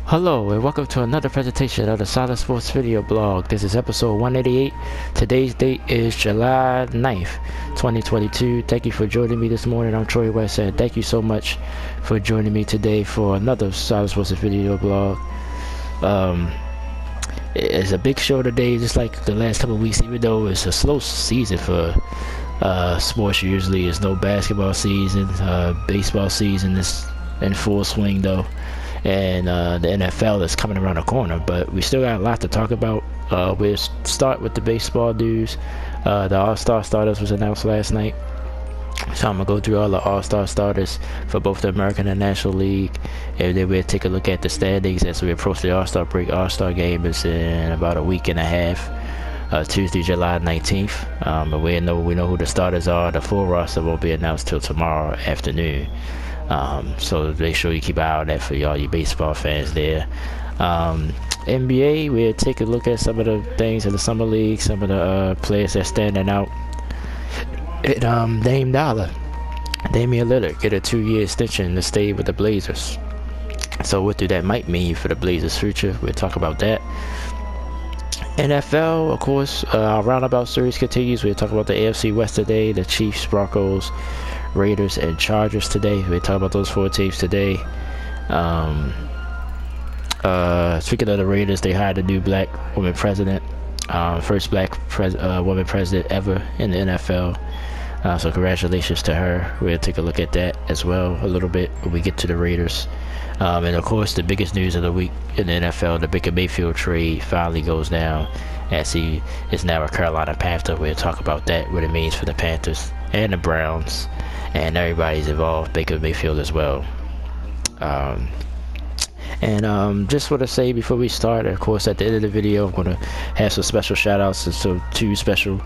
Hello and welcome to another presentation of the Solid Sports Video Blog. This is episode 188. Today's date is July 9th, 2022. Thank you for joining me this morning. I'm Troy West and thank you so much for joining me today for another Solid Sports Video Blog. It's a big show today, just like the last couple of weeks, even though it's a slow season for sports usually. It's no basketball season. Baseball season is in full swing though. And the NFL is coming around the corner, but we still got a lot to talk about. We'll start with the baseball news. The All-Star starters was announced last night, so I'm gonna go through all the All-Star starters for both the American and National League, and then we'll take a look at the standings as we approach the All-Star break. All-Star game is in about a week and a half, Tuesday, July 19th. But we know who the starters are. The full roster won't be announced till tomorrow afternoon. So make sure you keep an eye on that for y'all, you baseball fans there. NBA, we'll take a look at some of the things in the summer league, some of the players that's standing out. Damian Lillard get a 2-year extension to stay with the Blazers. So what do that might mean for the Blazers' future? We'll talk about that. NFL, of course, our Roundabout series continues. We'll talk about the AFC West today, the Chiefs, Broncos, Raiders, and Chargers today. We'll talk about those 4 teams today. Speaking of the Raiders, they hired a new black woman president, first black woman president ever in the NFL. So congratulations to her. We'll take a look at that as well a little bit when we get to the Raiders. And of course, the biggest news of the week in the NFL, the Baker Mayfield trade finally goes down as he is now a Carolina Panther. We'll talk about that, what it means for the Panthers and the Browns, and everybody's involved, Baker Mayfield as well. Just want to say before we start, of course, at the end of the video, I'm going to have some special shout outs to 2 special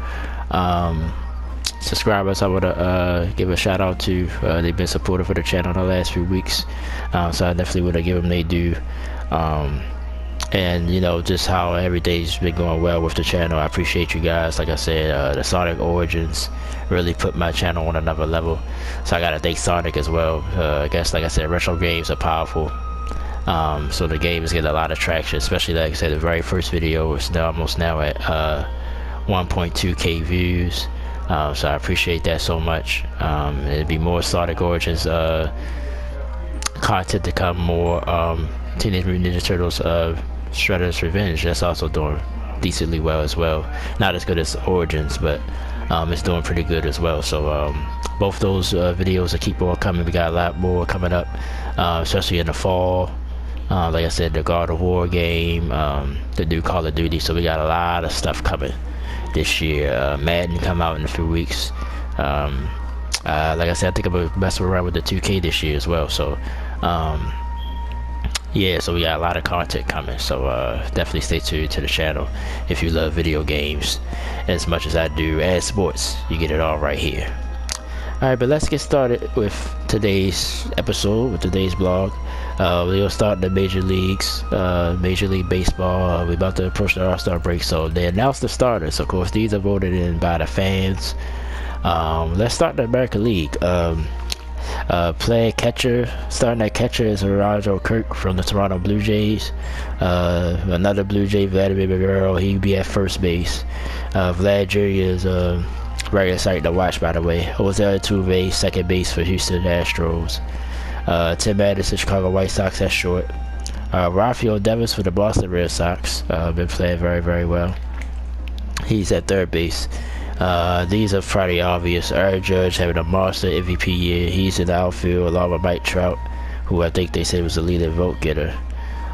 subscribers I want to give a shout out to. They've been supportive of the channel the last few weeks, so I definitely want to give them their due. And you know, just how everything's been going well with the channel. I appreciate you guys. Like I said, the Sonic Origins really put my channel on another level, so I gotta thank Sonic as well. I guess, like I said, retro games are powerful, so the game is getting a lot of traction, especially like I said, the very first video is almost now at 1.2k views. So I appreciate that so much. It'll be more Sonic Origins content to come, more Teenage Mutant Ninja Turtles Shredder's Revenge. That's also doing decently well as well. Not as good as Origins, but it's doing pretty good as well. So both those videos will keep on coming. We got a lot more coming up, especially in the fall. Like I said, the God of War game, the new Call of Duty. So we got a lot of stuff coming this year. Madden come out in a few weeks. Like I said, I think I'm gonna mess around with the 2K this year as well. So yeah, so we got a lot of content coming, so definitely stay tuned to the channel if you love video games as much as I do, and sports. You get it all right here. Alright, but let's get started with today's episode, with today's blog. We'll start the major leagues, Major League Baseball. We're about to approach the All-Star break, so they announced the starters. Of course, these are voted in by the fans. Let's start the American League. Starting at catcher is Roger Kirk from the Toronto Blue Jays. Another Blue Jay, Vladimir Guerrero, he'll be at first base. Vlad Jr. is very exciting to watch, by the way. Jose Altuve, second base for Houston Astros. Tim Anderson, Chicago White Sox at short. Rafael Devers for the Boston Red Sox, been playing very, very well. He's at third base. These are pretty obvious. Aaron Judge having a monster MVP year. He's in the outfield along with Mike Trout, who I think they said was the leading vote getter.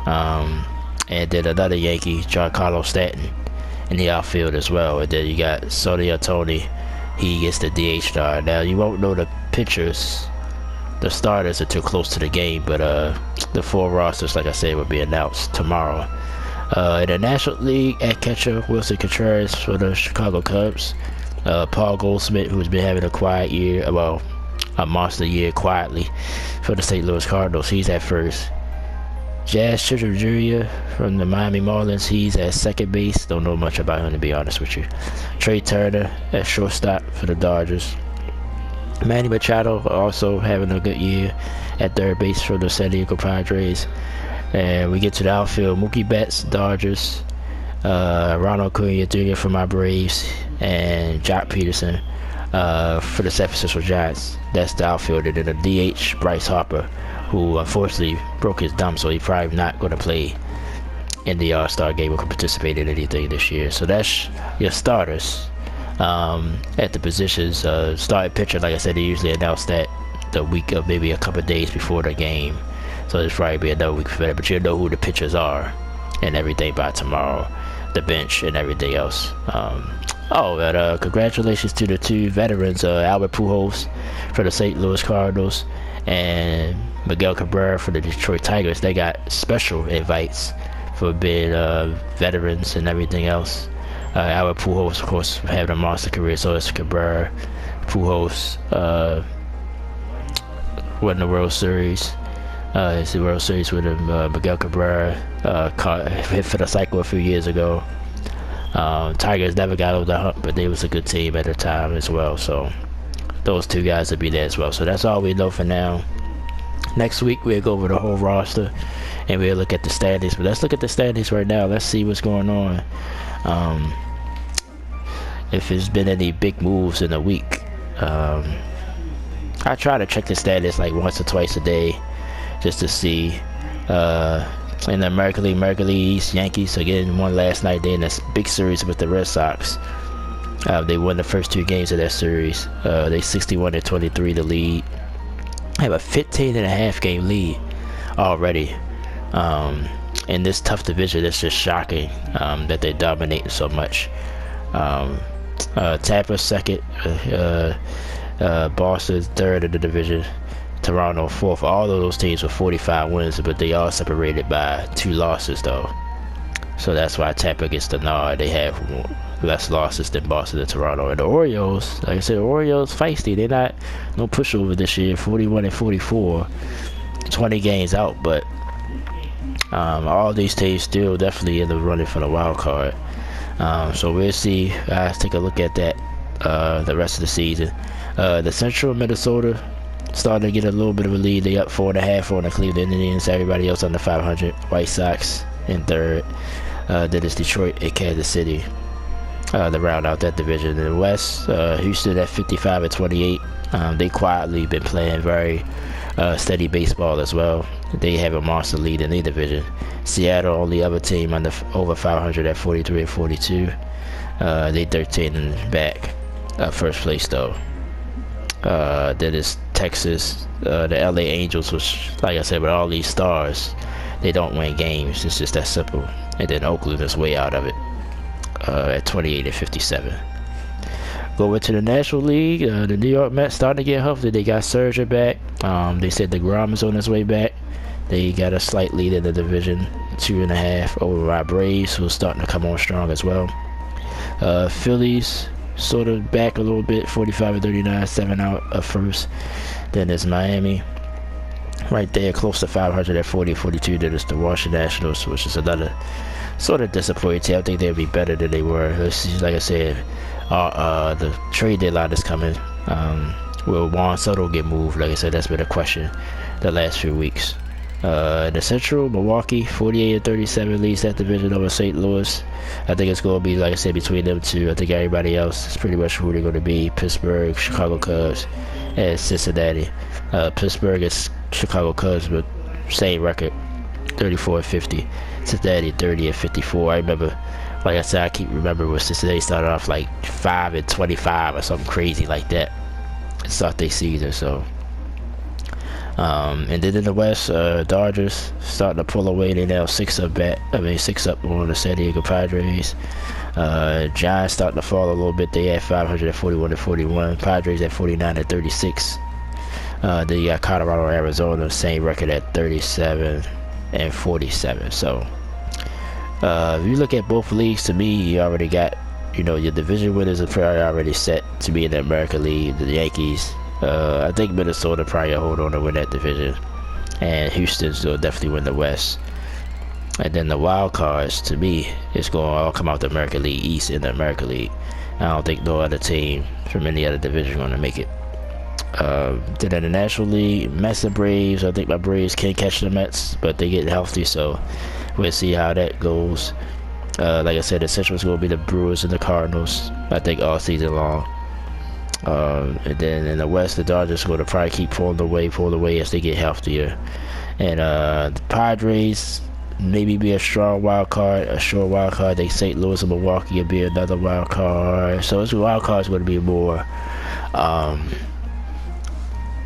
And then another Yankee, Giancarlo Stanton, in the outfield as well. And then you got Sonia Tony. He gets the DH star. Now you won't know the pitchers, the starters, until close to the game, but the 4 rosters, like I said, will be announced tomorrow. In the National League, at catcher, Wilson Contreras for the Chicago Cubs. Paul Goldschmidt, who's been having a quiet year, well, a monster year quietly for the St. Louis Cardinals. He's at first. Jazz Chisholm Jr. from the Miami Marlins. He's at second base. Don't know much about him, to be honest with you. Trey Turner at shortstop for the Dodgers. Manny Machado also having a good year at third base for the San Diego Padres. And we get to the outfield: Mookie Betts, Dodgers, Ronald Acuna Jr. for my Braves, and Jock Peterson for the San Francisco Giants. That's the outfield. And then the DH, Bryce Harper, who unfortunately broke his thumb, so he's probably not going to play in the All-Star game or can participate in anything this year. So that's your starters at the positions. Starting pitcher, like I said, they usually announce that the week of maybe a couple of days before the game. So there's probably be another week for that, but you'll know who the pitchers are and everything by tomorrow, the bench and everything else. Congratulations to the two veterans, Albert Pujols for the St. Louis Cardinals and Miguel Cabrera for the Detroit Tigers. They got special invites for being veterans and everything else. Albert Pujols, of course, having a monster career, so it's Cabrera. Pujols won the World Series. It's the World Series with him. Miguel Cabrera hit for the cycle a few years ago. Tigers never got over the hump, but they was a good team at the time as well. So those two guys will be there as well. So that's all we know for now. Next week we'll go over the whole roster and we'll look at the standings. But let's look at the standings right now. Let's see what's going on. If there's been any big moves in a week. I try to check the standings like once or twice a day, just to see. In the American League East, Yankees again won last night. They in this big series with the Red Sox. They won the first two games of that series. They 61-23 the lead. Have a 15.5 game lead already. In this tough division, it's just shocking that they dominate so much. Tampa second, Boston third in the division, Toronto fourth. All of those teams with 45 wins, but they all separated by 2 losses though. So that's why Tampa gets the nod. They have less losses than Boston and Toronto. And the Orioles, like I said, the Orioles feisty. They're not no pushover this year. 41-44, 20 games out, but all these teams still definitely in the running for the wild card. So we'll see. Let's take a look at that the rest of the season. The Central, Minnesota starting to get a little bit of a lead. They up 4.5 on the Cleveland Indians. Everybody else under 500. White Sox in third. Then it's Detroit and Kansas City to round out that division. In the West, Houston at 55-28. They quietly been playing very steady baseball as well. They have a monster lead in the division. Seattle, only other team under over 500 at 43-42. They 13 back. First place though. Then it's Texas, the LA Angels, which, like I said, with all these stars, they don't win games. It's just that simple. And then Oakland is way out of it at 28-57. Going to the National League, the New York Mets starting to get healthy. They got Scherzer back. They said DeGrom is on his way back. They got a slight lead in the division, 2.5 over my Braves, who's starting to come on strong as well. Phillies sort of back a little bit, 45-39, 7 out of first. Then there's Miami, right there, close to 500 at 40-42. Then it's the Washington Nationals, which is another sort of disappointing team. I think they'll be better than they were. Like I said, the trade deadline is coming. Will Juan Soto get moved? Like I said, that's been a question the last few weeks. The Central, Milwaukee, 48-37 leads that division over St. Louis. I think it's going to be, like I said, between them two. I think everybody else is pretty much who they're going to be. Pittsburgh, Chicago Cubs, and Cincinnati. Pittsburgh is Chicago Cubs with same record, 34-50. Cincinnati 30-54. I remember, like I said, I keep remembering when Cincinnati started off like 5-25 or something crazy like that. Start their season, so. And then in the West, Dodgers starting to pull away. They now 6 up on the San Diego Padres. Giants starting to fall a little bit. They at 500 at 41-41. Padres at 49-36. Then you got Colorado and Arizona, same record at 37-47. So if you look at both leagues, to me, you already got, your division winners are probably already set to be in the American League. The Yankees. I think Minnesota probably hold on to win that division, and Houston's will definitely win the West. And then the wild cards, to me, it's going to all come out the American League East in the American League. I don't think no other team from any other division is going to make it. Then in the National League, Mets and Braves. I think my Braves can catch the Mets, but they get healthy, so we'll see how that goes. Like I said, the Central's going to be the Brewers and the Cardinals, I think, all season long. And then in the West, the Dodgers are going to probably keep pulling away as they get healthier. And the Padres maybe be a strong wild card, a sure wild card. They St. Louis and Milwaukee will be another wild card. So it's wild cards going to be more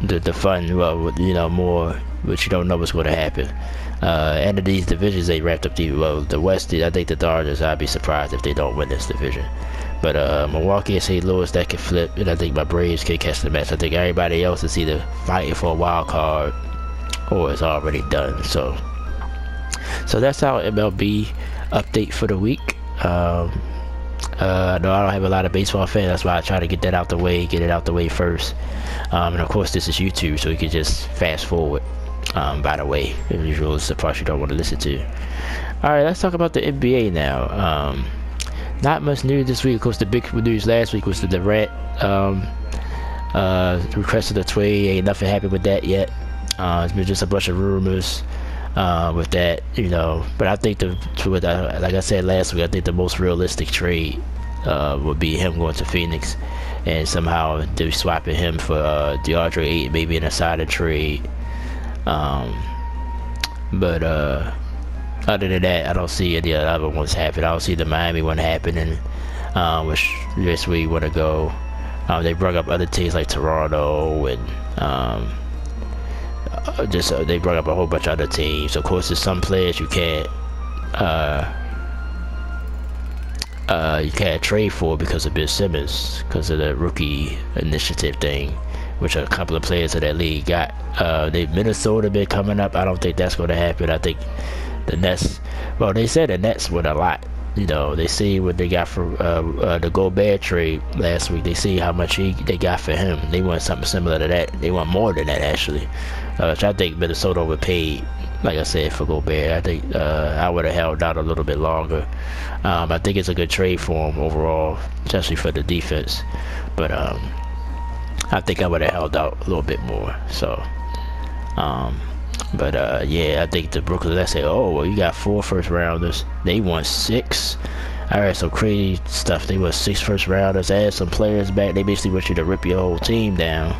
the fun, well, you know, more, but you don't know what's going to happen. And of these divisions, they wrapped up the West. I think the Dodgers, I'd be surprised if they don't win this division. But Milwaukee and St. Louis, that could flip, and I think my Braves can catch the Mets. I think everybody else is either fighting for a wild card or it's already done. So that's our MLB update for the week. No, I don't have a lot of baseball fans. That's why I try to get it out the way first. And of course, this is YouTube, so you can just fast forward. By the way, as usual, it's the part you don't want to listen to. All right, let's talk about the NBA now. Not much news this week. Of course, the big news last week was the Durant requested a trade. Ain't nothing happened with that yet. It's been just a bunch of rumors with that, you know. But I think like I said last week, I think the most realistic trade would be him going to Phoenix, and somehow they're swapping him for DeAndre Ayton, maybe in a sided trade. But other than that, I don't see any other ones happen. I don't see the Miami one happening, which this we want to go. They brought up other teams like Toronto, and they brought up a whole bunch of other teams. Of course, there's some players you can't trade for because of Ben Simmons, because of the rookie initiative thing, which a couple of players of that league got. Minnesota been coming up. I don't think that's going to happen. I think the Nets, well, they said the Nets win a lot. You know, they see what they got for the Gobert trade last week. They see how much they got for him. They want something similar to that. They want more than that, actually. Which I think Minnesota overpaid, like I said, for Gobert. I think I would have held out a little bit longer. I think it's a good trade for him overall, especially for the defense. But I think I would have held out a little bit more. So, yeah, I think the Brooklyn, let's say, oh, well, you got 4 first rounders. They won 6. All right, so crazy stuff. They won 6 first rounders. Add some players back. They basically want you to rip your whole team down.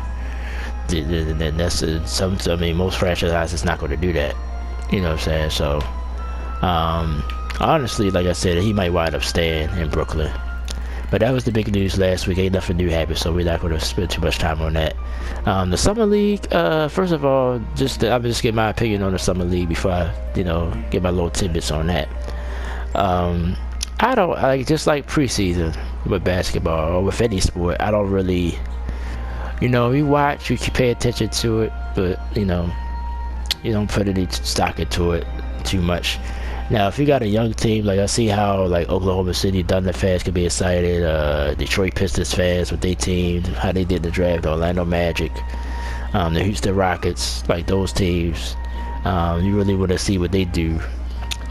And that's I mean, most franchises not going to do that. You know what I'm saying? So, honestly, like I said, he might wind up staying in Brooklyn. But that was the big news last week. Ain't nothing new happened, so we're not going to spend too much time on that. The Summer League, first of all, I'm just getting my opinion on the Summer League before I, get my little tidbits on that. I don't, just like preseason with basketball or with any sport, I don't really, you watch, you can pay attention to it, but, you don't put any stock into it too much. Now, if you got a young team, like I see how like Oklahoma City Thunder fans can be excited, Detroit Pistons fans with their team, how they did the draft, Orlando Magic, the Houston Rockets, like those teams, you really want to see what they do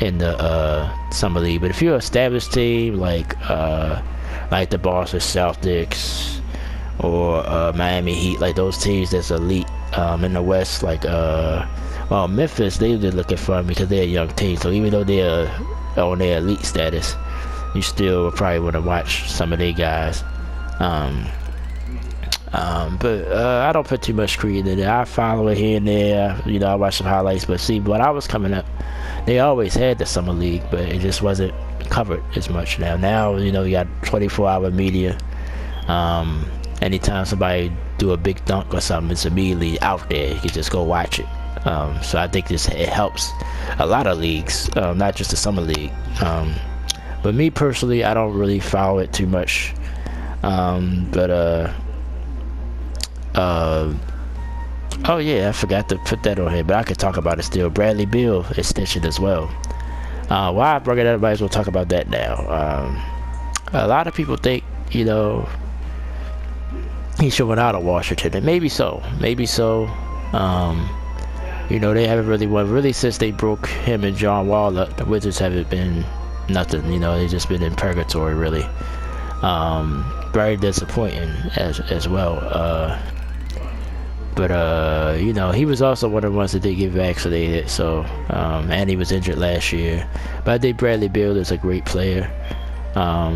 in the Summer League. But if you're an established team like the Boston Celtics or Miami Heat, like those teams that's elite in the West, like Memphis, they're looking for them because they're a young team. So even though they're on their elite status, you still probably want to watch some of their guys. But I don't put too much credit in it. I follow it here and there. I watch some highlights. But see, when I was coming up, they always had the Summer League, but it just wasn't covered as much. Now, you got 24-hour media. Anytime somebody do a big dunk or something, it's immediately out there. You can just go watch it. So I think it helps a lot of leagues, not just the Summer League. But me personally, I don't really follow it too much. Oh yeah, I forgot to put that on here, but I could talk about it still. Bradley Beal extension as well. Why I brought it up, might as well talk about that now. A lot of people think, he should win out of Washington, and maybe so. They haven't really won. Really, since they broke him and John Wall up, the Wizards haven't been nothing. They've just been in purgatory, really. Very disappointing as well. But you know, he was also one of the ones that did get vaccinated. So and he was injured last year. But I think Bradley Beal is a great player. I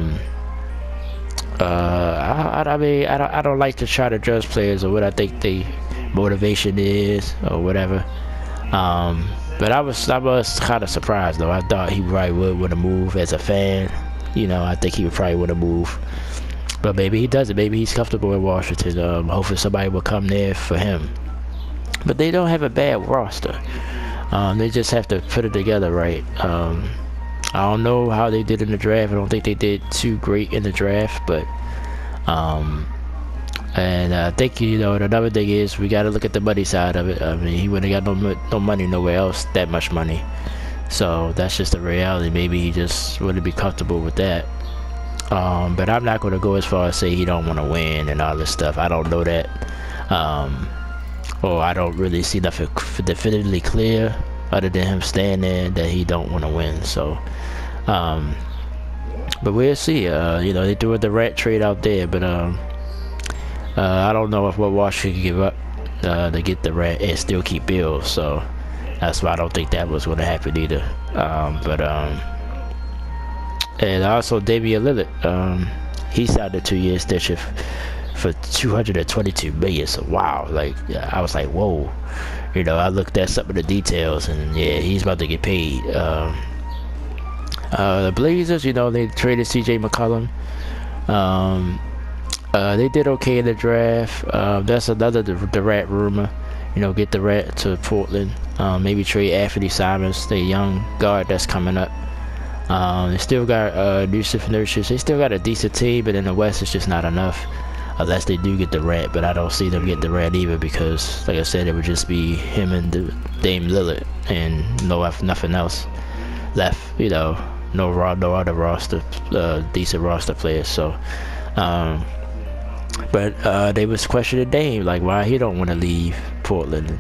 mean, I don't like to try to judge players or what I think they motivation is or whatever. But I was kind of surprised though. I thought he probably would want to move as a fan. You know, I think he would probably want to move. But maybe he doesn't. Maybe he's comfortable in Washington. Hopefully somebody will come there for him. But they don't have a bad roster. They just have to put it together right. I don't know how they did in the draft. I don't think they did too great in the draft, but and I think, you know, another thing is we got to look at the money side of it. I mean, he wouldn't have got no money nowhere else, that much money. So that's just the reality. Maybe he just wouldn't be comfortable with that. But I'm not going to go as far as say he don't want to win and all this stuff. I don't know that. Or I don't really see nothing definitively clear other than him staying there that he don't want to win. So, but we'll see. You know, they threw the rat trade out there, but I don't know if what Washington can give up to get the rat and still keep Bill. So that's why I don't think that was going to happen either. And also Damian Lillard, he signed a 2-year extension for $222 million. So wow, like I was like, whoa. You know, I looked at some of the details, and yeah, he's about to get paid. The Blazers, you know, they traded CJ McCollum. They did okay in the draft. That's another the rat rumor. You know, get the rat to Portland. Maybe trade Anthony Simons, the young guard that's coming up. They still got Nusif Nurkic. They still got a decent team, but in the West, it's just not enough. Unless they do get the rat, but I don't see them get the rat either because, like I said, it would just be him and Dame Lillard and nothing else left. You know, no other roster, decent roster players. So, but they was questioning Dame, like why he don't want to leave Portland.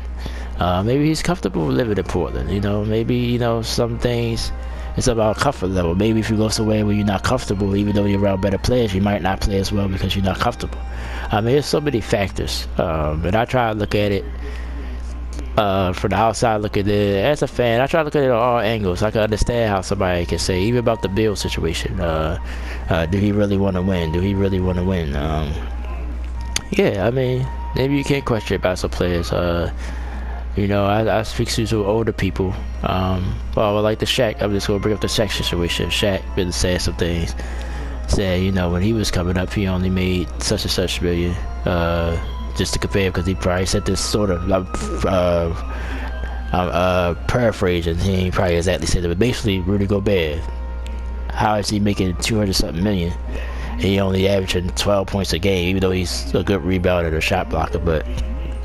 Maybe he's comfortable living in Portland. You know, maybe, you know, some things. It's about comfort level. Maybe if you go somewhere where you're not comfortable, even though you're around better players, you might not play as well because you're not comfortable. I mean, there's so many factors. But I try to look at it from the outside, look at it as a fan. I try to look at it on all angles. I can understand how somebody can say, even about the Bill situation, do he really want to win? Do he really want to win? Yeah, I mean, maybe you can't question about some players. You know, I speak to some older people. Well, like the Shaq, I'm just going to bring up the Shaq situation. Shaq been saying some things. Said, you know, when he was coming up, he only made such and such million. Just to compare, because he probably said this sort of, paraphrasing. He ain't probably exactly said it, but basically, Rudy Gobert. How is he making 200-something million? And he only averaging 12 points a game, even though he's a good rebounder or shot blocker. But,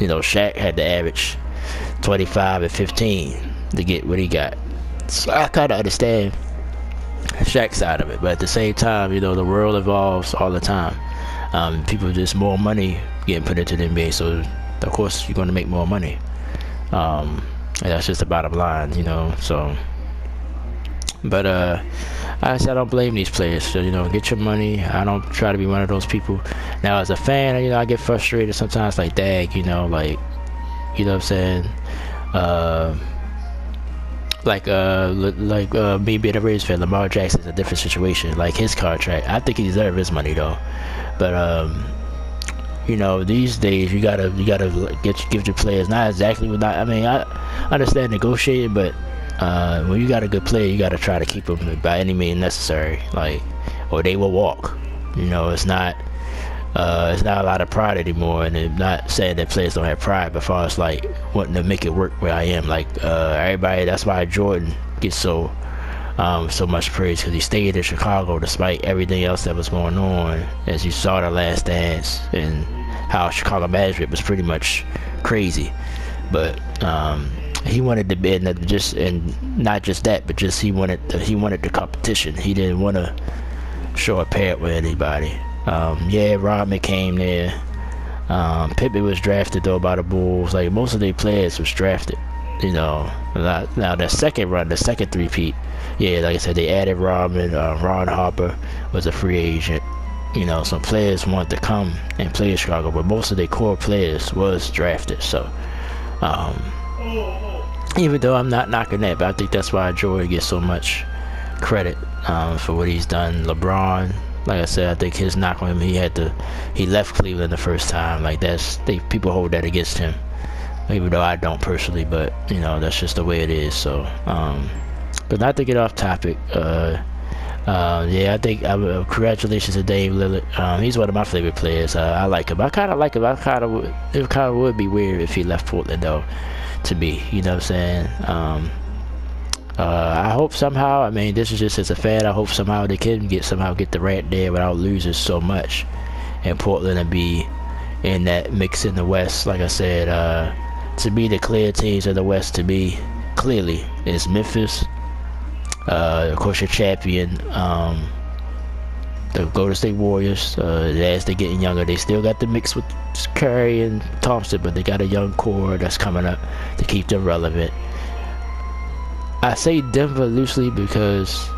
you know, Shaq had to average 25 and 15 to get what he got. So I kind of understand Shaq's side of it, but at the same time, you know, the world evolves all the time. People, just more money getting put into the NBA, so of course you're going to make more money. And that's just the bottom line, you know. So, but I said I don't blame these players. So, you know, get your money. I don't try to be one of those people. Now, as a fan, you know, I get frustrated sometimes. Like, dang, you know, like, you know what I'm saying? Me being a Raiders fan, Lamar Jackson's a different situation. Like his contract, I think he deserves his money though. But you know, these days you gotta give your players not exactly what I mean. I understand negotiating, but when you got a good player, you gotta try to keep them by any means necessary. Like, or they will walk. You know, it's not a lot of pride anymore, and I'm not saying that players don't have pride, but as far as like wanting to make it work where I am, like everybody, that's why Jordan gets so much praise, because he stayed in Chicago despite everything else that was going on, as you saw the Last Dance and how Chicago management was pretty much crazy. But he wanted to be not just that, but just he wanted the competition. He didn't want to show a pad with anybody. Yeah, Rodman came there. Pippen was drafted though by the Bulls. Like most of their players was drafted. You know, now the second three-peat. Yeah, like I said, they added Rodman. Ron Harper was a free agent. you know, some players wanted to come and play in Chicago, but most of their core players was drafted. So even though I'm not knocking that, but I think that's why Jordan gets so much credit for what he's done. LeBron, like I said, I think his knock on him, he left Cleveland the first time. Like people hold that against him, even though I don't personally, but you know, that's just the way it is. So but not to get off topic, yeah, I think congratulations to Dame Lillard. He's one of my favorite players. I like him. I kind of like him. It kind of would be weird if he left Portland, though, to me. You know what I'm saying? I hope somehow, I mean, this is just as a fan, I hope somehow they can get the Rat there without losing so much in Portland and be in that mix in the West. Like I said, to me, the clear teams in the West, to me, clearly, is Memphis. Of course, your champion, the Golden State Warriors. As they're getting younger, they still got the mix with Curry and Thompson, but they got a young core that's coming up to keep them relevant. I say Denver loosely because,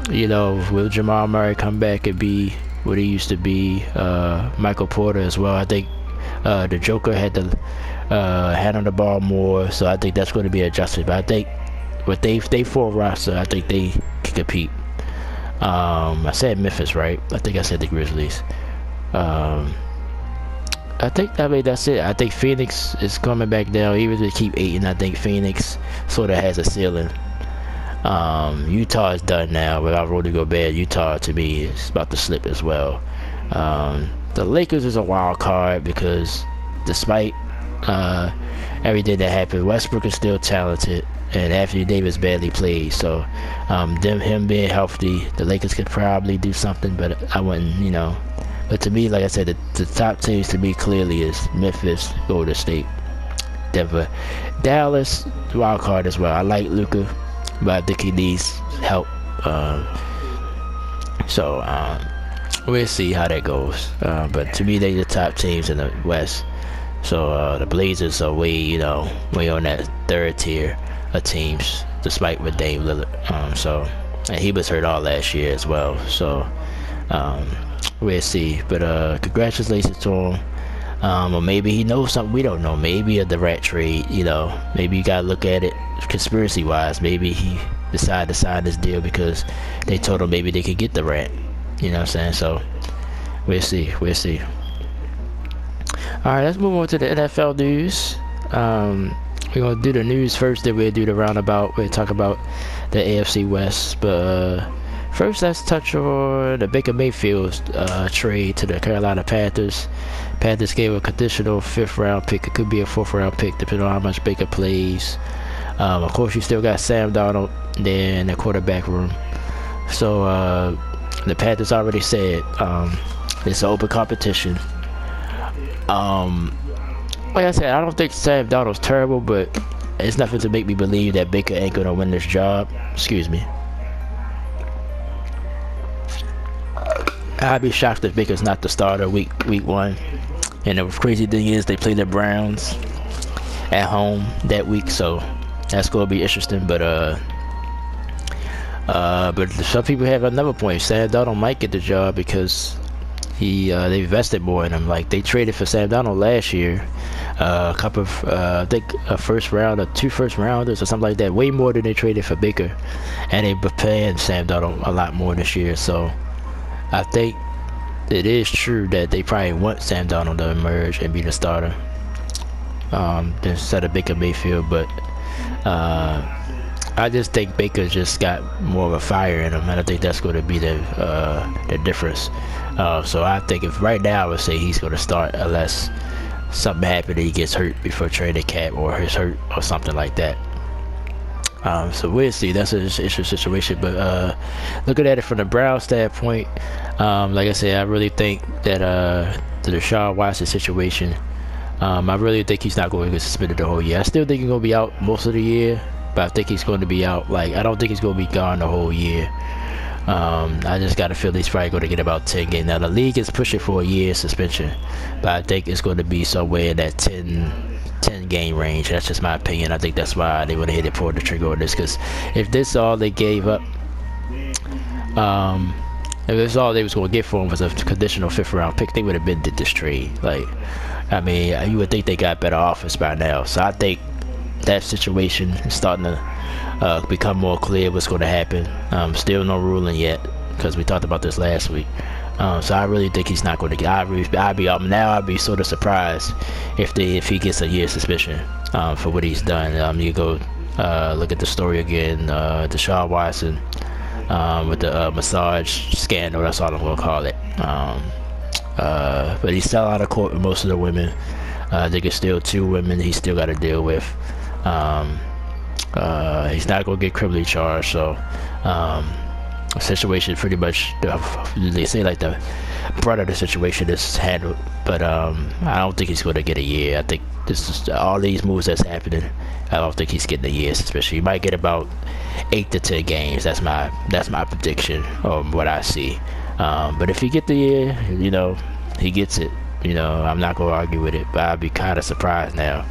you know, will Jamal Murray come back and be what he used to be? Michael Porter as well. I think the Joker had to handle the ball more, so I think that's going to be adjusted. But I think with they full roster, I think they can compete. I said Memphis, right? I think I said the Grizzlies. I mean, that's it. I think Phoenix is coming back down. Even if they keep 8, I think Phoenix sort of has a ceiling. Utah is done now without Rudy Gobert. Utah, to me, is about to slip as well. The Lakers is a wild card because despite everything that happened, Westbrook is still talented, and Anthony Davis barely plays. So him being healthy, the Lakers could probably do something, but I wouldn't, you know. But to me, like I said, the top teams to me clearly is Memphis, Golden State, Denver, Dallas, wild card as well. I like Luka, but I think he needs help. We'll see how that goes. But to me, they're the top teams in the West. So the Blazers are way on that third tier of teams, despite with Dame Lillard. And he was hurt all last year as well. So we'll see. But congratulations to him. Or maybe he knows something we don't know. Maybe the Rat trade, maybe you gotta look at it conspiracy wise. Maybe he decided to sign this deal because they told him maybe they could get the Rat. You know what I'm saying? So we'll see. Alright, let's move on to the NFL news. We're gonna do the news first, then we'll do the roundabout. We'll talk about the AFC West. But first, let's touch on the Baker Mayfield trade to the Carolina Panthers. Panthers gave a conditional 5th round pick. It could be a 4th round pick depending on how much Baker plays. Of course, you still got Sam Darnold there in the quarterback room. So the Panthers already said it's an open competition. Like I said, I don't think Sam Darnold's terrible, but it's nothing to make me believe that Baker ain't gonna win this job. Excuse me. I'd be shocked if Baker's not the starter week 1. And the crazy thing is they play the Browns at home that week, so that's gonna be interesting. But some people have another point. Sam Darnold might get the job because they invested more in him. Like they traded for Sam Darnold last year, a couple of I think a 1st round or 2 1st rounders or something like that, way more than they traded for Baker, and they were paying Sam Darnold a lot more this year. So I think it is true that they probably want Sam Darnold to emerge and be the starter instead of Baker Mayfield. But I just think Baker just got more of a fire in him, and I think that's going to be the difference. So I think if right now I would say he's going to start unless something happens and he gets hurt before training camp or he's hurt or something like that. So we'll see. That's an interesting situation. But looking at it from the Browns standpoint, like I said, I really think that the Deshaun Watson situation, I really think he's not going to get suspended the whole year. I still think he's going to be out most of the year, but I think he's going to be out. I don't think he's going to be gone the whole year. I just got a feel he's probably going to get about 10 games. Now the league is pushing for a year suspension, but I think it's going to be somewhere in that 10 game range. That's just my opinion. I think that's why they would have hit it for the trigger on this, because if this is all they gave up, If it's all they was going to get for him was a conditional 5th round pick, they would have been did this trade. Like, I mean, you would think they got better offers by now. So I think that situation is starting to become more clear what's going to happen. Still no ruling yet, because we talked about this last week. So I really think he's not going to get. I'd be sort of surprised if he gets a year suspension for what he's done. You go look at the story again. Deshaun Watson with the massage scandal. That's all I'm going to call it. But he's still out of court with most of the women. I think it's still 2 women he's still got to deal with. He's not going to get criminally charged. So. Situation pretty much, they say like the brunt of the situation is handled, but I don't think he's going to get a year. I think this is all these moves that's happening. I don't think he's getting a year, especially he might get about 8 to 10 games. That's my prediction of what I see. But if he get the year, he gets it. I'm not going to argue with it, but I'd be kind of surprised now.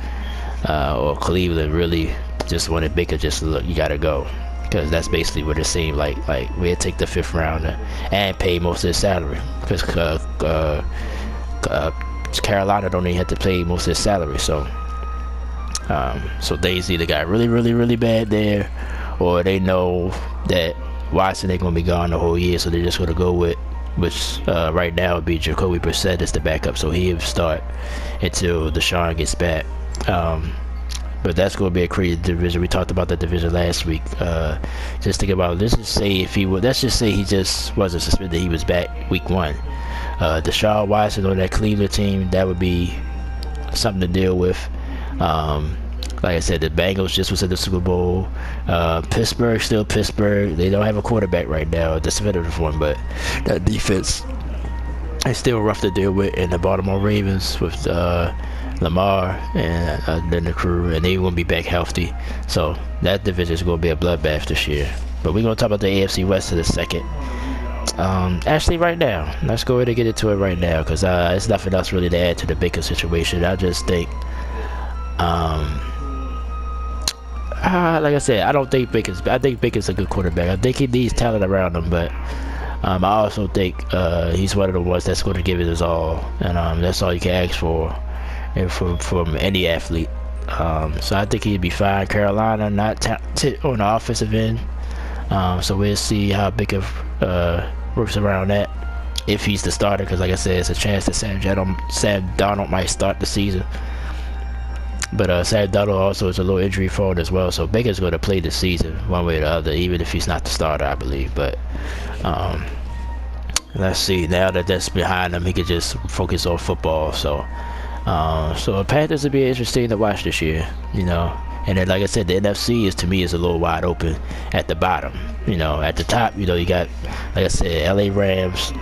Or Cleveland really just wanted Baker just look, you got to go. Because that's basically what it seemed like. Like, we'd take the 5th rounder and pay most of his salary. Because Carolina don't even have to pay most of his salary. So they either got really, really, really bad there, or they know that Watson ain't going to be gone the whole year, so they're just going to go with, which right now would be Jacoby Brissett as the backup. So he'll start until Deshaun gets back. But that's going to be a crazy division. We talked about that division last week. Just think about it. Let's just say he just wasn't suspended. He was back week 1. Deshaun Watson on that Cleveland team, that would be something to deal with. Like I said, the Bengals just was in the Super Bowl. Pittsburgh, still Pittsburgh. They don't have a quarterback right now, the definitive one, but that defense is still rough to deal with. And the Baltimore Ravens with Lamar and then the crew, and they won't be back healthy. So that division is going to be a bloodbath this year. But we're going to talk about the AFC West in a second. Actually, right now, let's go ahead and get into it right now, because there's nothing else really to add to the Baker situation. I just think, like I said, I think Baker's a good quarterback. I think he needs talent around him, but I also think he's one of the ones that's going to give it his all, and that's all you can ask for. And from any athlete. So I think he'd be fine. Carolina not talented on the offensive end. So we'll see how Baker works around that, if he's the starter, because like I said, it's a chance that Sam Darnold might start the season. But Sam Darnold also is a little injury prone as well, so Baker's going to play the season one way or the other, even if he's not the starter, I believe. But let's see, now that that's behind him, he could just focus on football. So the Panthers will be interesting to watch this year, And then, like I said, the NFC to me is a little wide open at the bottom. At the top, you got, like I said, LA Rams,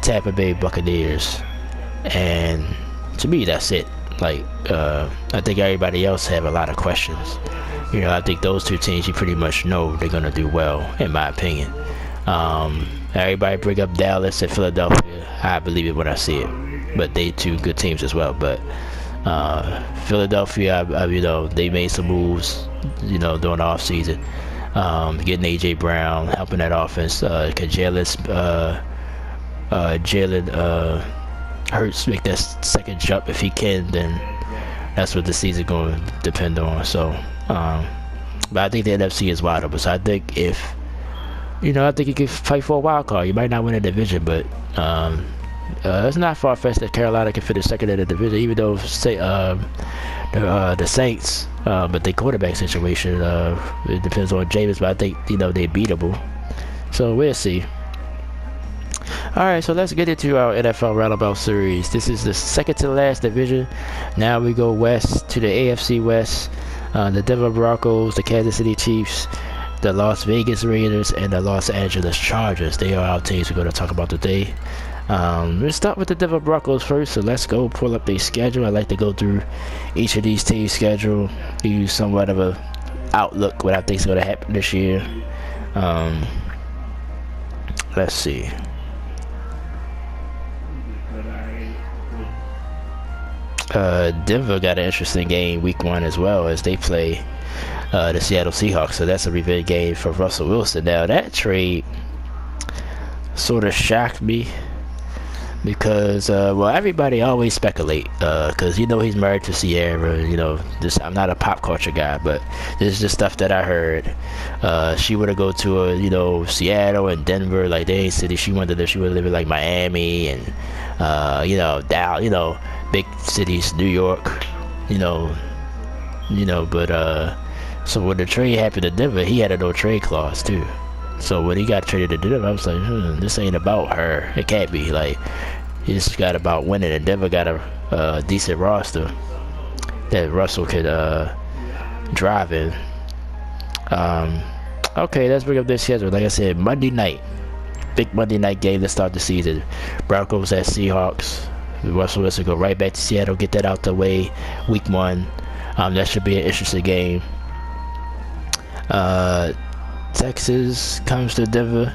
Tampa Bay Buccaneers, and to me that's it. Like, I think everybody else have a lot of questions. I think those 2 teams you pretty much know they're gonna do well, in my opinion. Everybody bring up Dallas and Philadelphia. I believe it when I see it. But they 2 good teams as well. But Philadelphia, they made some moves, during the off season, getting AJ Brown, helping that offense. Can Jalen Hurts make that second jump? If he can, then that's what the season going to depend on. So, but I think the NFC is wide open. So I think if I think you could fight for a wild card. You might not win a division, but it's not far-fetched that Carolina can finish second in the division, even though the Saints, but the quarterback situation, it depends on Jameis, but I think they're beatable. So we'll see. Alright, so let's get into our NFL Roundabout Series. This is the second to last division. Now we go west to the AFC West. The Denver Broncos, the Kansas City Chiefs, the Las Vegas Raiders, and the Los Angeles Chargers. They are our teams we're going to talk about today. We'll start with the Denver Broncos first, so let's go pull up their schedule. I like to go through each of these teams' schedule, give you somewhat of a outlook what I think is going to happen this year. Let's see. Denver got an interesting game week 1 as well, as they play the Seattle Seahawks, so that's a revenge game for Russell Wilson. Now that trade sort of shocked me because well, everybody always speculate because he's married to Sierra. I'm not a pop culture guy, but this is just stuff that I heard. She would have go to Seattle and Denver, like they ain't city. She would live in like Miami and down big cities, New York, but so when the trade happened to Denver, he had a no trade clause too. So when he got traded to Denver, I was like, this ain't about her. It can't be. Like, it's got about winning, and Denver got a decent roster that Russell could drive in. Okay, let's bring up this schedule. Like I said, Monday night, big Monday night game to start the season. Broncos at Seahawks. Russell Wilson go right back to Seattle, get that out the way. Week 1, that should be an interesting game. Texas comes to Denver.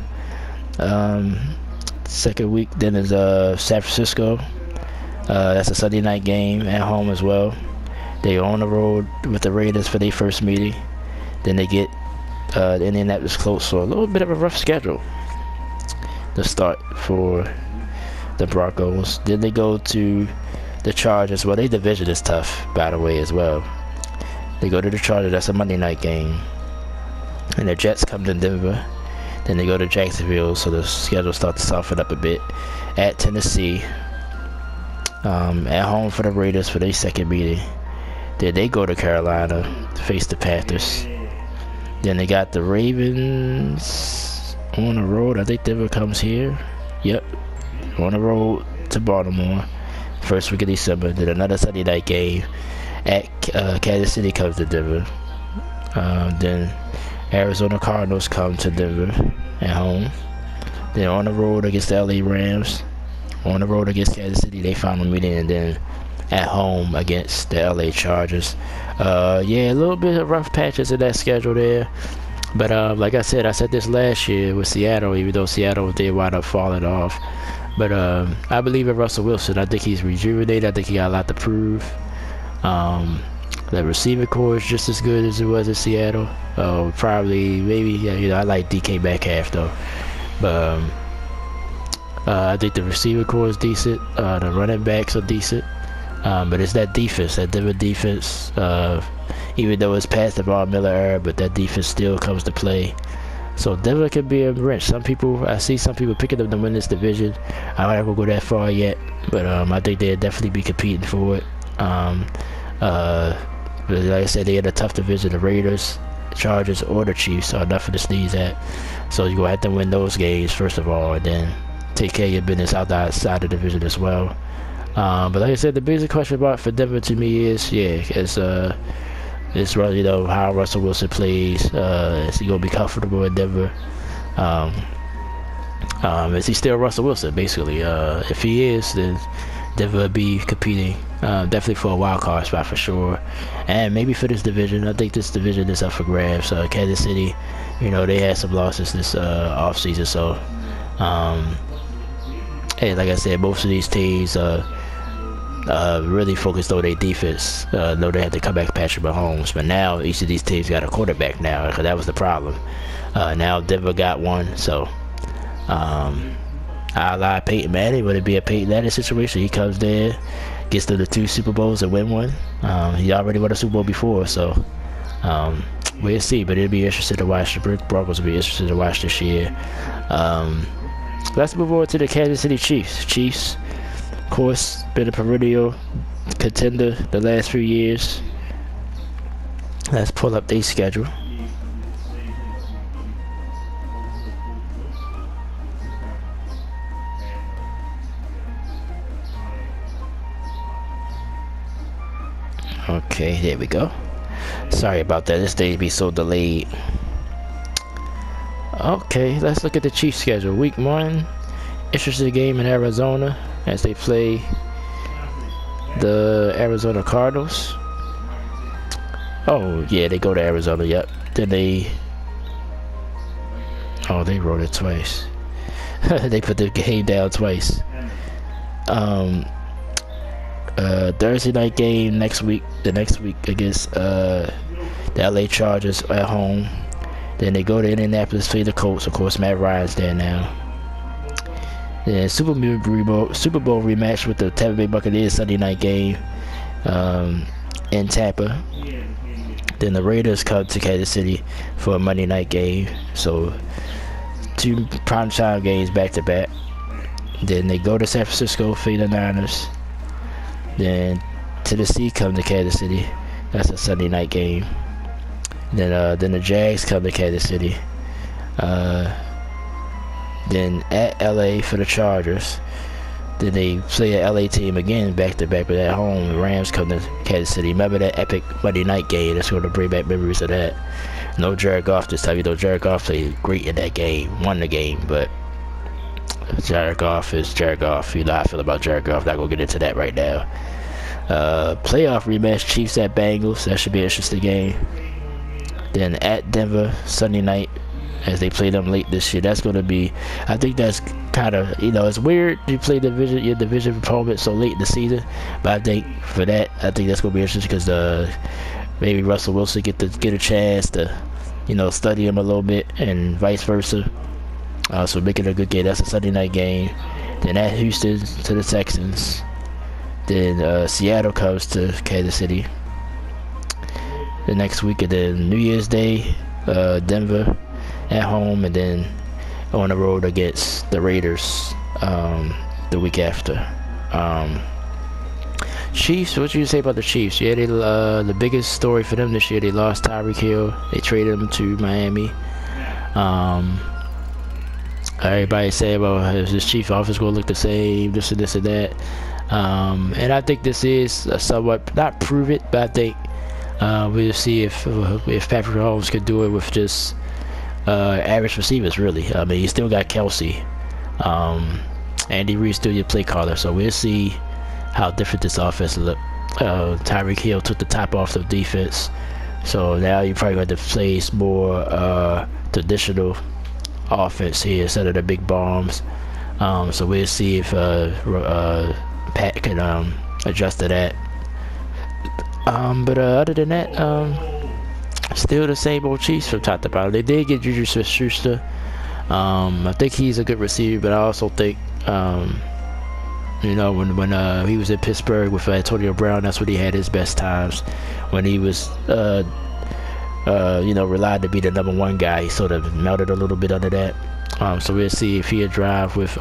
Second week then is San Francisco. That's a Sunday night game at home as well. They on the road with the Raiders for their first meeting. Then they get the Indianapolis Colts, so a little bit of a rough schedule to start for the Broncos. Then they go to the Chargers. Well, their division is tough, by the way, as well. They go to the Chargers. That's a Monday night game. And the Jets come to Denver. Then they go to Jacksonville, so the schedule starts to soften up a bit. At Tennessee. At home for the Raiders for their second meeting. Then they go to Carolina to face the Panthers. Then they got the Ravens on the road. I think Denver comes here. Yep. On the road to Baltimore. First week of December. Then another Sunday night game at Kansas City comes to Denver. Then Arizona Cardinals come to Denver at home. Then on the road against the LA Rams. On the road against Kansas City, they final meeting, and then at home against the LA Chargers. A little bit of rough patches in that schedule there. But like I said this last year with Seattle, even though Seattle did wind up falling off. But I believe in Russell Wilson. I think he's rejuvenated. I think he got a lot to prove. The receiving core is just as good as it was in Seattle. Probably, maybe, I like DK Metcalf though. But I think the receiving core is decent. The running backs are decent. But it's that defense, that Denver defense. Even though it's past the Von Miller era, but that defense still comes to play. So Denver could be a wrench. I see some people picking them to win this division. I don't ever go that far yet, but I think they'll definitely be competing for it. But like I said, they had a tough division. The Raiders, the Chargers, or the Chiefs are nothing to sneeze at. So you're going to have to win those games, first of all, and then take care of your business outside the division as well. But like I said, the basic question for Denver to me is, it's really, how Russell Wilson plays. Is he going to be comfortable in Denver? Is he still Russell Wilson, basically? If he is, then Denver will be competing definitely for a wild card spot for sure, and maybe for this division. I think this division is up for grabs. Kansas City, they had some losses this off season, so hey, like I said, most of these teams really focused on their defense. Know they had to come back Patrick Mahomes, but now each of these teams got a quarterback now, because that was the problem. Now Denver got one, so I lie Peyton Manning. Would it be a Peyton Manning situation? He comes there, gets to the 2 Super Bowls and win one. He already won a Super Bowl before, so we'll see. But it'll be interesting to watch. The Broncos will be interested to watch this year. Let's move on to the Kansas City Chiefs. Chiefs, of course, been a perennial contender the last few years. Let's pull up their schedule. Okay, there we go. Sorry about that. This day be so delayed. Okay, let's look at the Chiefs schedule. Week 1, interesting game in Arizona as they play the Arizona Cardinals. Oh, yeah, they go to Arizona, yep. Then they wrote it twice. They put the game down twice. Thursday night game the next week against the LA Chargers at home. Then they go to Indianapolis, play the Colts. Of course, Matt Ryan's there now. Then Super Bowl rematch with the Tampa Bay Buccaneers Sunday night game in Tampa. Then the Raiders come to Kansas City for a Monday night game. So 2 primetime games back to back. Then they go to San Francisco, feed the Niners. Then Tennessee come to Kansas City. That's a Sunday night game. Then the Jags come to Kansas City. Then at LA for the Chargers. Then they play an LA team again back to back, but at home the Rams come to Kansas City. Remember that epic Monday night game? That's going to bring back memories of that. No Jared Goff this time. You know, Jared Goff played great in that game, won the game, but Jared Goff is Jared Goff. You know how I feel about Jared Goff. Not gonna get into that right now. Playoff rematch: Chiefs at Bengals. That should be an interesting game. Then at Denver Sunday night, as they play them late this year. That's gonna be. I think that's kind of, you know, it's weird you play your division opponent so late in the season, but I think for that, I think that's gonna be interesting because maybe Russell Wilson get a chance to, you know, study him a little bit and vice versa. So making a good game. That's a Sunday night game. Then at Houston to the Texans. Then Seattle comes to Kansas City the next week, and then New Year's Day, Denver at home, and then on the road against the Raiders the week after. Chiefs, what you say about the Chiefs? Yeah, they the biggest story for them this year, they lost Tyreek Hill. They traded him to Miami. Everybody say, well, is this Chiefs offense going to look the same, this and this and that. And I think this is somewhat, not prove it, but I think we'll see if Patrick Mahomes could do it with just average receivers, really. I mean, you still got Kelsey. Andy Reid still your play caller, so we'll see how different this offense look. Tyreek Hill took the top off the defense, so now you're probably going to place more traditional offense here instead of the big bombs. So we'll see if Pat can adjust to that. But other than that, still the same old Chiefs from top to bottom. They did get Juju Smith-Schuster. I think he's a good receiver, but I also think, you know, when he was in Pittsburgh with Antonio Brown, that's when he had his best times. When he was, you know, relied to be the number one guy, he sort of melted a little bit under that. So we'll see if he'll drive with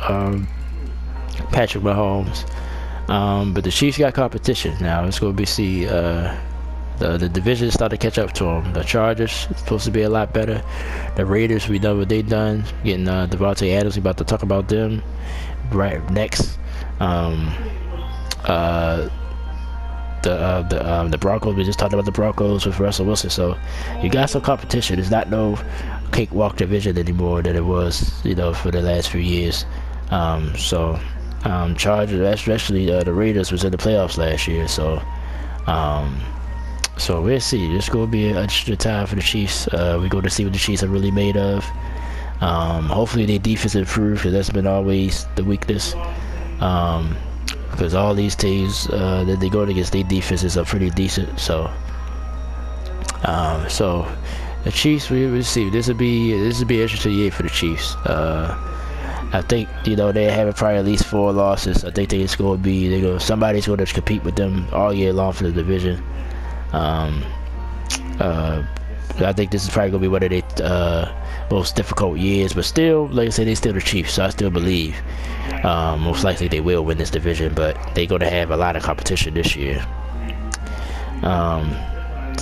Patrick Mahomes. But the Chiefs got competition now. It's going to be the division started to catch up to them. The Chargers supposed to be a lot better. The Raiders, we know what they done. Getting Devontae Adams, we about to talk about them right next. The Broncos, we just talked about the Broncos with Russell Wilson. So you got some competition. It's not no cakewalk division anymore than it was, you know, for the last few years. Chargers, especially the Raiders, was in the playoffs last year. So we'll see. It's going to be an interesting time for the Chiefs. We're going to see what the Chiefs are really made of. Hopefully their defense improves, because that's been always the weakness. Because all these teams that they go against, their defenses are pretty decent. So the Chiefs, we will see. This will be an interesting year for the Chiefs. I think, you know, they're having probably at least 4 losses. I think it's going to be somebody's going to compete with them all year long for the division. I think this is probably going to be one of their most difficult years, but still, like I said, they're still the Chiefs, so I still believe most likely they will win this division, but they're going to have a lot of competition this year.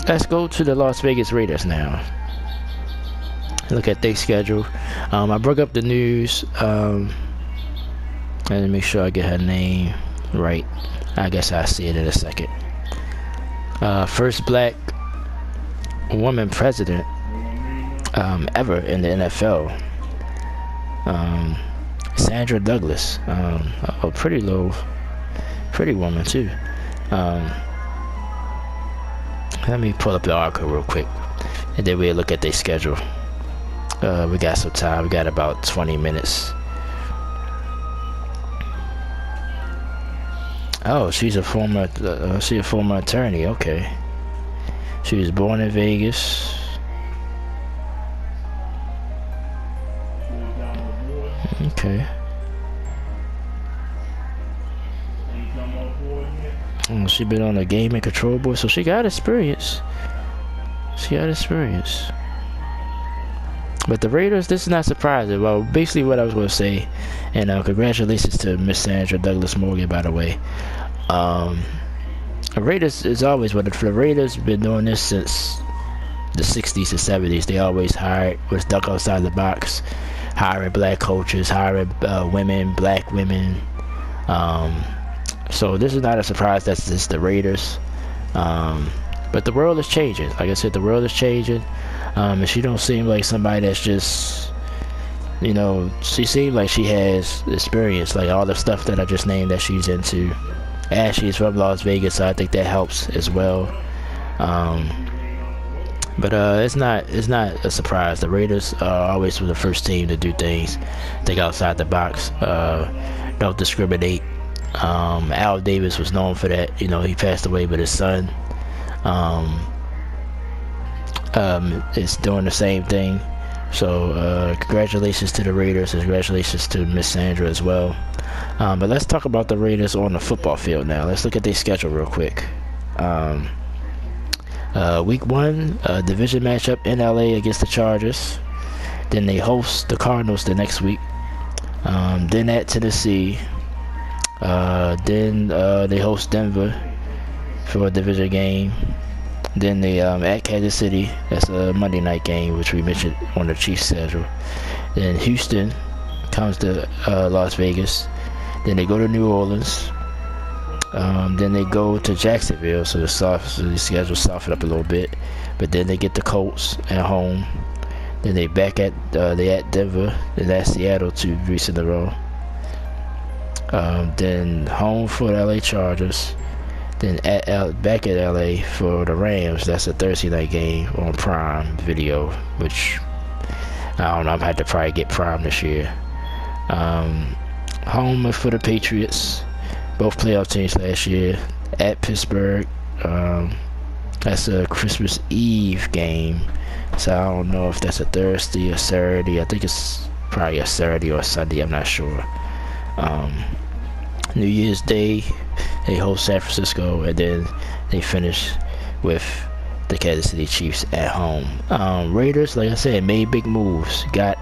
Let's go to the Las Vegas Raiders now. Look at their schedule. I broke up the news. Let me make sure I get her name right. I guess I'll see it in a second. First black woman president ever in the NFL. Sandra Douglas. A pretty woman too. Let me pull up the article real quick, and then we'll look at their schedule. We got some time. We got about 20 minutes. Oh, she's a former attorney. Okay. She was born in Vegas. Okay. She been on the game and control board, so she got experience. But the Raiders, this is not surprising. Well, basically what I was going to say, and congratulations to Miss Sandra Douglas Morgan, by the way. The Raiders is always what the Raiders been doing this since the 60s and 70s. They always was stuck outside the box, hiring black coaches, hiring black women. So this is not a surprise. That's just the Raiders. But the world is changing. Like I said, the world is changing. And she don't seem like somebody that's just, she seems like she has experience, like all the stuff that I just named that she's into. And she's from Las Vegas, so I think that helps as well. But it's not a surprise. The Raiders are always the first team to do things, think outside the box, don't discriminate. Al Davis was known for that. He passed away, but his son is doing the same thing. So congratulations to the Raiders, and congratulations to Miss Sandra as well. But let's talk about the Raiders on the football field now. Let's look at their schedule real quick. Week 1, division matchup in LA against the Chargers. Then they host the Cardinals the next week. Then at Tennessee. Then they host Denver for a division game. Then they at Kansas City. That's a Monday night game, which we mentioned on the Chiefs schedule. Then Houston comes to Las Vegas. Then they go to New Orleans. Then they go to Jacksonville, so the schedule softened up a little bit. But then they get the Colts at home. Then they they at Denver. Then at Seattle 2 weeks in a row. Then home for the LA Chargers. Then back at LA for the Rams. That's a Thursday night game on Prime Video, which I don't know. I'm had to probably get Prime this year. Home for the Patriots, both playoff teams last year. At Pittsburgh. That's a Christmas Eve game, so I don't know if that's a Thursday or Saturday. I think it's probably a Saturday or a Sunday. I'm not sure. New Year's Day, they host San Francisco, and then they finish with the Kansas City Chiefs at home. Raiders, like I said, made big moves. Got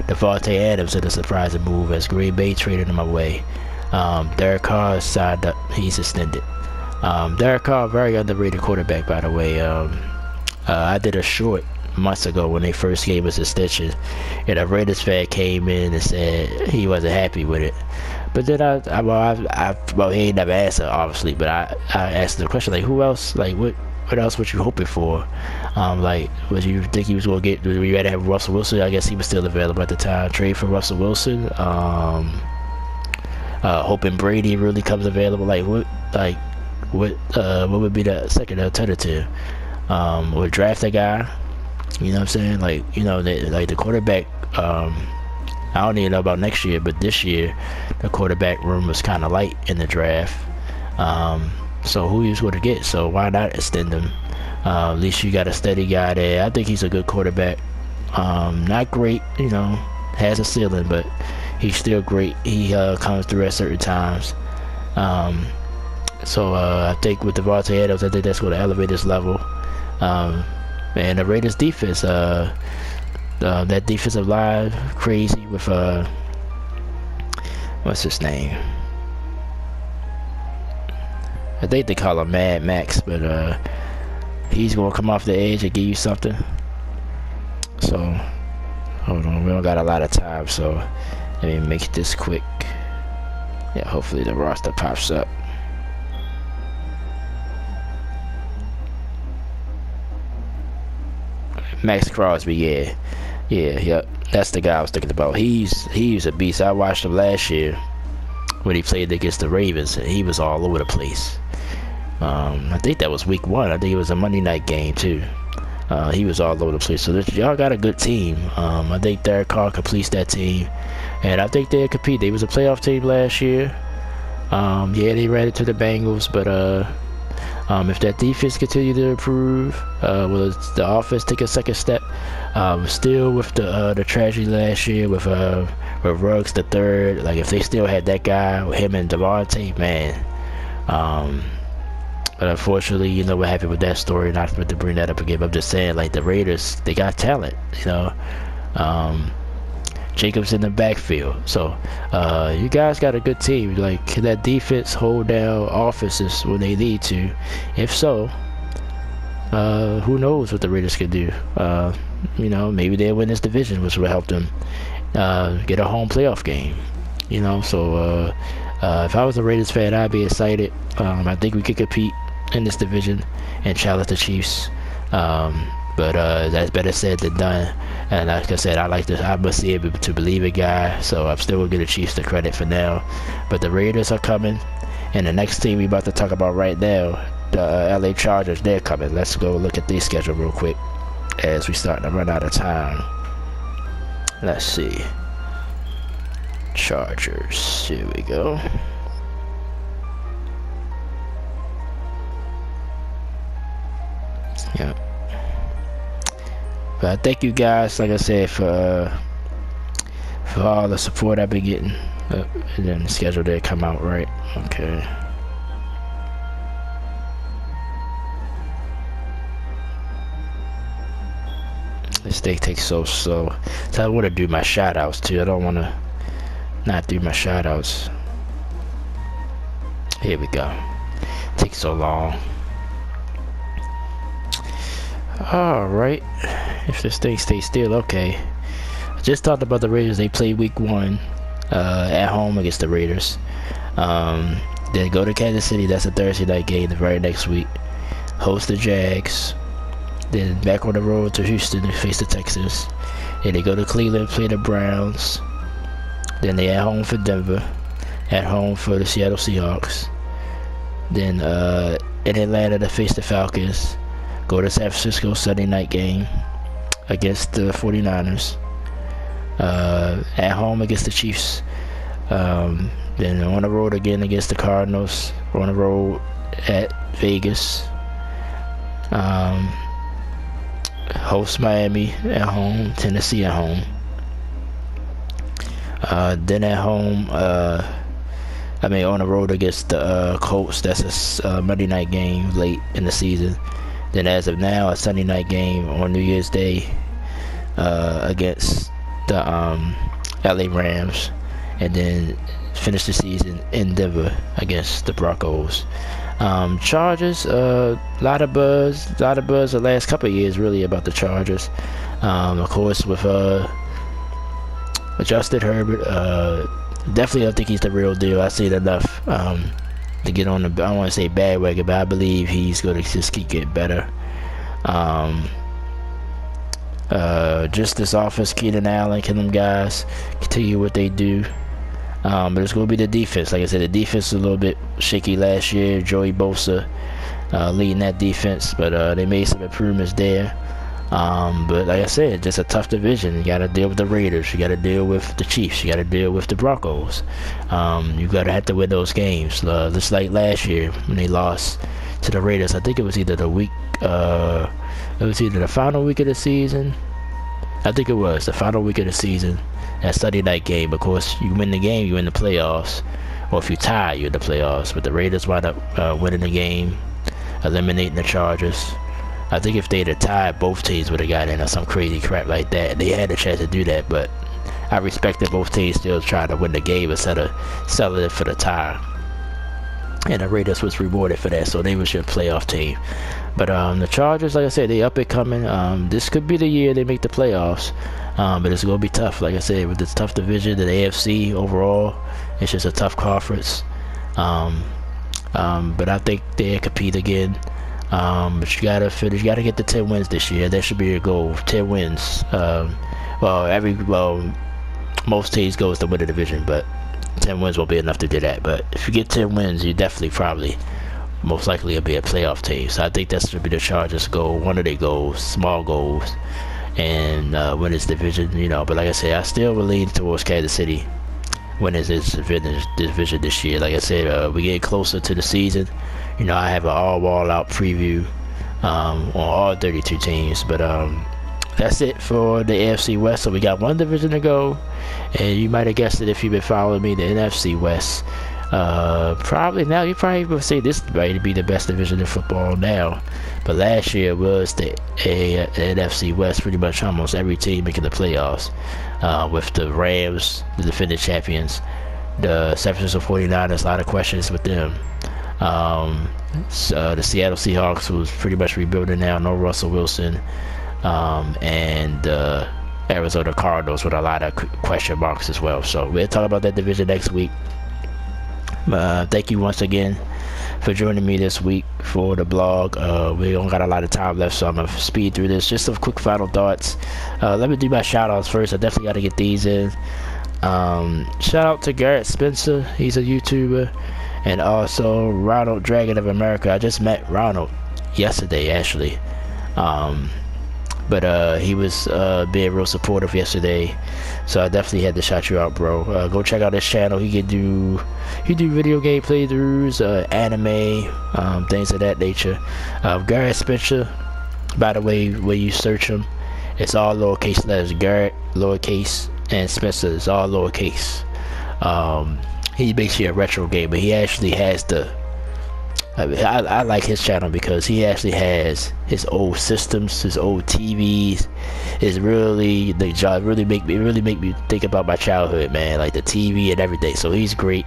Devontae Adams in a surprising move as Green Bay traded him away. Derek Carr signed up. He's extended. Derek Carr, very underrated quarterback, by the way. I did a short months ago when they first gave us extension, and a Raiders fan came in and said he wasn't happy with it. But then he ain't never answered, obviously, but I asked the question, like, who else, like, what else were you hoping for? Like, would you think he was going to get, would you rather have Russell Wilson? I guess he was still available at the time. Trade for Russell Wilson. Hoping Brady really comes available. Like, what would be the second alternative? Would draft a guy, you know what I'm saying? Like, the quarterback, I don't even know about next year, but this year the quarterback room was kind of light in the draft. So who you going to get? So why not extend him? At least you got a steady guy there. I think he's a good quarterback. Not great, has a ceiling, but he's still great. He comes through at certain times. So I think with Devontae Adams, I think that's going to elevate his level. And the Raiders defense, that defensive line, crazy with what's his name? I think they call him Mad Max, but he's gonna come off the edge and give you something. So hold on, we don't got a lot of time, so let me make this quick. Yeah, hopefully the roster pops up. Max Crosby, yeah, that's the guy I was thinking about. He's a beast. I watched him last year when he played against the Ravens, and he was all over the place. I think that was week 1. I think it was a Monday night game too. He was all over the place. So y'all got a good team. I think Derek Carr completes that team, and I think they'll compete. They was a playoff team last year. Yeah, they ran into the Bengals, but if that defense continue to improve, will the offense take a second step? Still with the tragedy last year with Ruggs the third. Like, if they still had that guy, him and Devontae, man, But unfortunately, you know what happened with that story. Not to bring that up again. I'm just saying, like, the Raiders, they got talent. You know, Jacobs in the backfield. So you guys got a good team. Like, can that defense hold down offenses when they need to? If so, who knows what the Raiders could do? You know, maybe they'll win this division, which will help them get a home playoff game. You know, so if I was a Raiders fan, I'd be excited. I think we could compete in this division and challenge the Chiefs. But that's better said than done. And like I said, I must be able to believe a guy. So I'm still gonna give the Chiefs the credit for now. But the Raiders are coming, and the next team we about to talk about right now, the LA Chargers, they're coming. Let's go look at their schedule real quick as we start to run out of time. Let's see. Chargers. Here we go. Yeah. But thank you guys, like I said, for all the support I've been getting. And then the schedule did come out right. Okay. This thing takes so slow. So I want to do my shout outs too. I don't want to not do my shout outs. Here we go. Takes so long. Alright. If this thing stays still, okay. I just talked about the Raiders. They play week 1 at home against the Raiders. Then go to Kansas City. That's a Thursday night game the very next week. Host the Jags. Then back on the road to Houston to face the Texans. Then they go to Cleveland, play the Browns. Then they at home for Denver. At home for the Seattle Seahawks. Then in Atlanta to face the Falcons. Go to San Francisco, Sunday night game against the 49ers. At home against the Chiefs. Then on the road again against the Cardinals. On the road at Vegas. Host Miami at home, Tennessee at home. Then at home, on the road against the Colts. That's a Monday night game late in the season. Then as of now, a Sunday night game on New Year's Day against the LA Rams. And then finish the season in Denver against the Broncos. Chargers, a lot of buzz the last couple of years really about the Chargers. Of course with Justin Herbert, definitely I think he's the real deal. I've seen enough to get on the, I don't want to say bandwagon, but I believe he's going to just keep getting better. Just this offense, Keenan Allen, can them guys continue what they do. But it's going to be the defense. Like I said, the defense was a little bit shaky last year. Joey Bosa leading that defense, but they made some improvements there. But like I said, just a tough division. You got to deal with the Raiders. You got to deal with the Chiefs. You got to deal with the Broncos. You got to have to win those games. Just like last year when they lost to the Raiders. I think it was either the final week of the season. I think it was the final week of the season. That Sunday night game, of course, you win the game, you win the playoffs. Or if you tie, you're in the playoffs. But the Raiders wind up winning the game, eliminating the Chargers. I think if they'd have tied, both teams would have got in or some crazy crap like that. They had a chance to do that, but I respect that both teams still trying to win the game instead of selling it for the tie. And the Raiders was rewarded for that, so they was your playoff team. But the Chargers, like I said, they up and coming. This could be the year they make the playoffs. But it's going to be tough, like I said, with this tough division, the AFC overall, it's just a tough conference. But I think they'll compete again. But you gotta finish. You gotta get the 10 wins this year. That should be your goal. 10 wins. Most teams goes to win the division, but 10 wins won't be enough to do that. But if you get 10 wins, you definitely probably most likely will be a playoff team. So I think that's going to be the Chargers' goal. One of their goals, small goals, and win this division. You know, but like I said, I still will lean towards Kansas City winning this division this year. Like I said, we get closer to the season. You know, I have an all-out preview on all 32 teams. But that's it for the AFC West. So we got one division to go. And you might have guessed it if you've been following me, the NFC West. Probably now you probably would say this might be the best division in football now, but last year was the NFC West. Pretty much almost every team making the playoffs, with the Rams, the defending champions, the San Francisco 49ers. A lot of questions with them. So the Seattle Seahawks was pretty much rebuilding now. No Russell Wilson, and Arizona Cardinals with a lot of question marks as well. So we'll talk about that division next week. Thank you once again for joining me this week for the blog. We don't got a lot of time left, so I'm gonna speed through this. Just some quick final thoughts. Let me do my shout outs first. I definitely got to get these in. Shout out to Garrett Spencer, he's a YouTuber, and also Ronald Dragon of America. I just met Ronald yesterday actually, but he was being real supportive yesterday, so I definitely had to shout you out, bro. Go check out his channel. He do video game playthroughs, anime, things of that nature. Garrett Spencer, by the way, when you search him, it's all lowercase letters. Garrett lowercase and Spencer is all lowercase. He's basically a retro gamer. He actually has I like his channel because he actually has his old systems, his old TVs. It's really make me think about my childhood, man. Like the TV and everything. So he's great.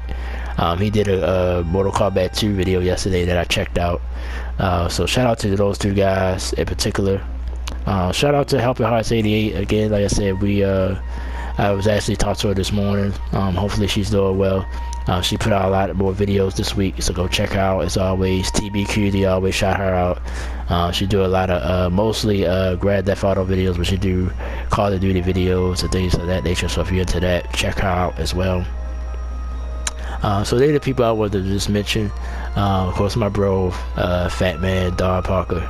He did a Mortal Kombat 2 video yesterday that I checked out. So shout out to those two guys in particular. Shout out to Helping Hearts888 again. Like I said, I was actually talking to her this morning. Hopefully she's doing well. She put out a lot more videos this week, so go check her out. As always, TBQD always shout her out. She do a lot of mostly Grand Theft Auto videos, but she do Call of Duty videos and things of that nature. So if you're into that, check her out as well. So they're the people I wanted to just mention. Of course, my bro, Fat Man Don Parker,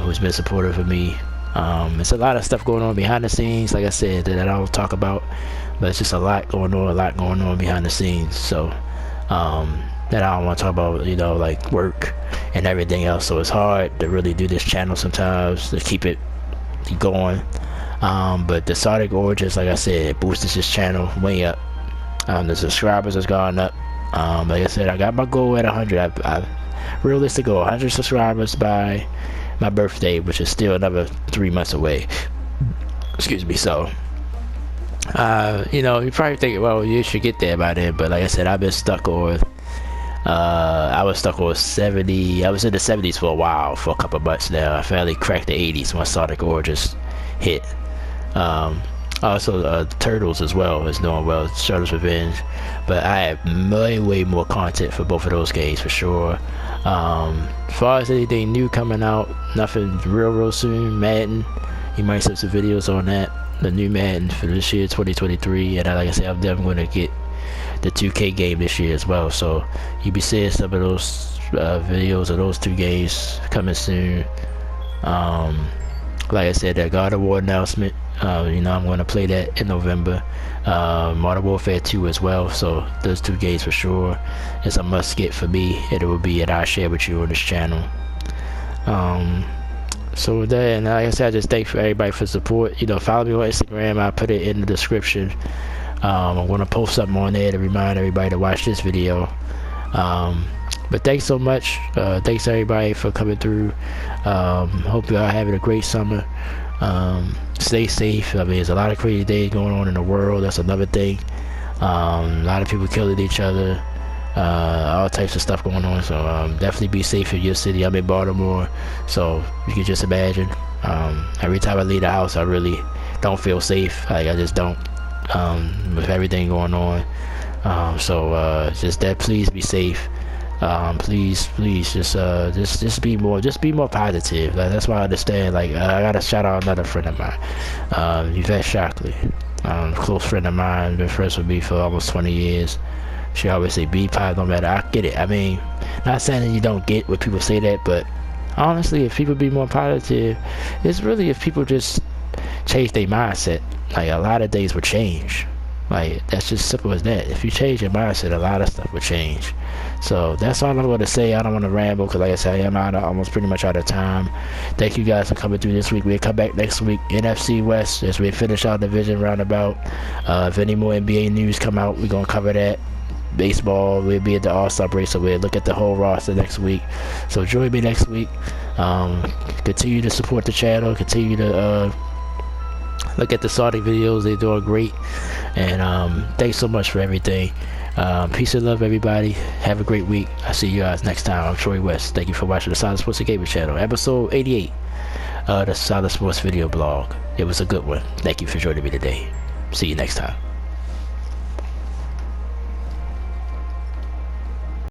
who's been supportive of me. It's a lot of stuff going on behind the scenes, like I said, that I don't talk about, but it's just a lot going on behind the scenes. So that I don't want to talk about, like work and everything else. So it's hard to really do this channel sometimes to keep it going. But the Sonic Origins, like I said, boosted this channel way up. The subscribers has gone up. Like I said, I got my goal at 100. I realistic goal 100 subscribers by my birthday, which is still another 3 months away. Excuse me. So you probably think, well, you should get there by then, but like I said, I've been stuck on I was stuck on 70. I was in the 70s for a while, for a couple of months now. I finally cracked the 80s when Sonic Origins hit. Also Turtles as well is doing well, Turtles Revenge, but I have way more content for both of those games for sure. As far as anything new coming out, nothing real soon. Madden, you might see some videos on that, the new Madden for this year 2023, and like I said, I'm definitely going to get the 2K game this year as well, so you'll be seeing some of those videos of those two games coming soon. Like I said, that God of War announcement, I'm going to play that in November. Modern Warfare 2 as well, so those two games for sure. It's a must get for me, and it will be, and I'll share with you on this channel. So with that, and like I said, I just thank for everybody for support. Follow me on Instagram. I'll put it in the description. I'm going to post something on there to remind everybody to watch this video. But thanks so much. Thanks everybody for coming through. Hope y'all having a great summer. Stay safe. I mean, there's a lot of crazy days going on in the world. That's another thing. A lot of people killing each other. All types of stuff going on. So definitely be safe in your city. I'm in Baltimore, so you can just imagine. Every time I leave the house, I really don't feel safe. Like I just don't. With everything going on. So just that. Please be safe. Please just be more positive. Like, that's why I understand. Like I gotta shout out another friend of mine, Yvette Shockley, close friend of mine, been friends with me for almost 20 years. She always say be positive no matter. I get it. I mean, not saying that you don't get what people say that, but honestly, if people be more positive, it's really if people just change their mindset. Like a lot of things will change. Like that's just simple as that. If you change your mindset, a lot of stuff will change. So that's all I'm going to say. I don't want to ramble because, like I said, I am almost pretty much out of time. Thank you guys for coming through this week. We'll come back next week. NFC West as we finish our division roundabout. If any more NBA news come out, we're going to cover that. baseball. We'll be at the All-Star break, so we'll look at the whole roster next week. So join me next week. Continue to support the channel. Continue to look at the starting videos. They're doing great. And thanks so much for everything. Peace and love, everybody. Have a great week. I'll see you guys next time. I'm Troy West. Thank you for watching the Solid Sports and Gaming channel, episode 88 the Solid Sports video blog. It was a good one. Thank you for joining me today. See you next time.